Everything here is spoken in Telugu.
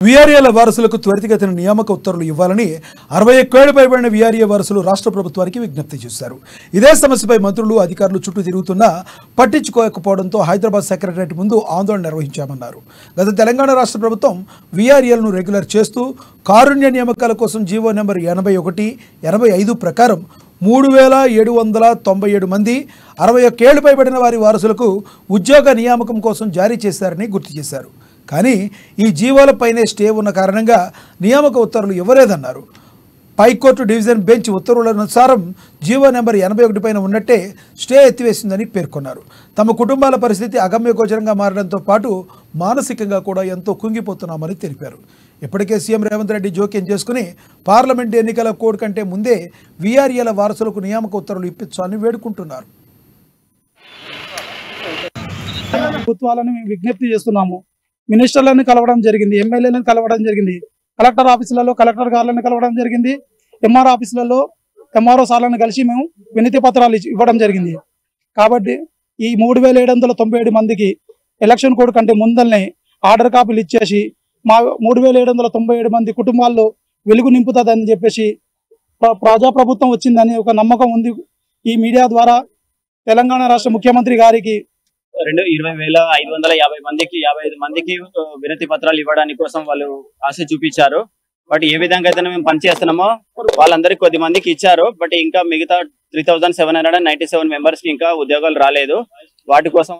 వీఆర్ఏల వారసులకు త్వరితగతిన నియామక ఉత్తర్వులు ఇవ్వాలని 61 ఏళ్లు పైబడిన వీఆర్ఏ వారసులు రాష్ట్ర ప్రభుత్వానికి విజ్ఞప్తి చేశారు. ఇదే సమస్యపై మంత్రులు అధికారులు చుట్టూ తిరుగుతున్నా పట్టించుకోకపోవడంతో హైదరాబాద్ సెక్రటరియట్ ముందు ఆందోళన నిర్వహించామన్నారు. గత తెలంగాణ రాష్ట్ర ప్రభుత్వం వీఆర్ఏలను రెగ్యులర్ చేస్తూ కారుణ్య నియామకాల కోసం జీవో నెంబర్ 81, 85 ప్రకారం 3797 మంది 61 ఏళ్లు పైబడిన వారి వారసులకు ఉద్యోగ నియామకం కోసం జారీ చేశారని గుర్తు చేశారు. కానీ ఈ జీవోలపైనే స్టే ఉన్న కారణంగా నియామక ఉత్తర్వులు ఇవ్వలేదన్నారు. పైకోర్టు డివిజన్ బెంచ్ ఉత్తర్వుల అనుసారం జీవో నెంబర్ 81 పైన ఉన్నట్టే స్టే ఎత్తివేసిందని పేర్కొన్నారు. తమ కుటుంబాల పరిస్థితి అగమ్యగోచరంగా మారడంతో పాటు మానసికంగా కూడా ఎంతో కుంగిపోతున్నామని తెలిపారు. ఇప్పటికే సీఎం రేవంత్ రెడ్డి జోక్యం చేసుకుని పార్లమెంట్ ఎన్నికల కోడ్ కంటే ముందే వీఆర్ఏల వారసులకు నియామక ఉత్తర్వులు ఇప్పించాలని వేడుకుంటున్నారు. ప్రభుత్వాలను విజ్ఞప్తి చేస్తున్నాము. మినిస్టర్లను కలవడం జరిగింది, ఎమ్మెల్యేలను కలవడం జరిగింది, కలెక్టర్ ఆఫీసులలో కలెక్టర్ గారులను కలవడం జరిగింది, ఎంఆర్ ఆఫీసులలో ఎంఆర్ఓ సార్లను కలిసి మేము వినతి పత్రాలు ఇవ్వడం జరిగింది. కాబట్టి ఈ 3797 మందికి ఎలక్షన్ కోడ్ కంటే ముందల్నే ఆర్డర్ కాపీలు ఇచ్చేసి మా 3797 మంది కుటుంబాల్లో వెలుగు నింపుతుందని చెప్పేసి ప్రజాప్రభుత్వం వచ్చిందని ఒక నమ్మకం ఉంది. ఈ మీడియా ద్వారా తెలంగాణ రాష్ట్ర ముఖ్యమంత్రి గారికి 20,550 మందికి 55 మందికి వినతి పత్రాలు ఇవ్వడానికి కోసం వాళ్ళు ఆశ చూపించారు. బట్ ఏ విధంగా అయితే మేము పనిచేస్తున్నామో వాళ్ళందరికీ కొద్ది మందికి ఇచ్చారు. బట్ ఇంకా మిగతా 3797 మెంబర్స్ కి ఇంకా ఉద్యోగాలు రాలేదు. వాటి కోసం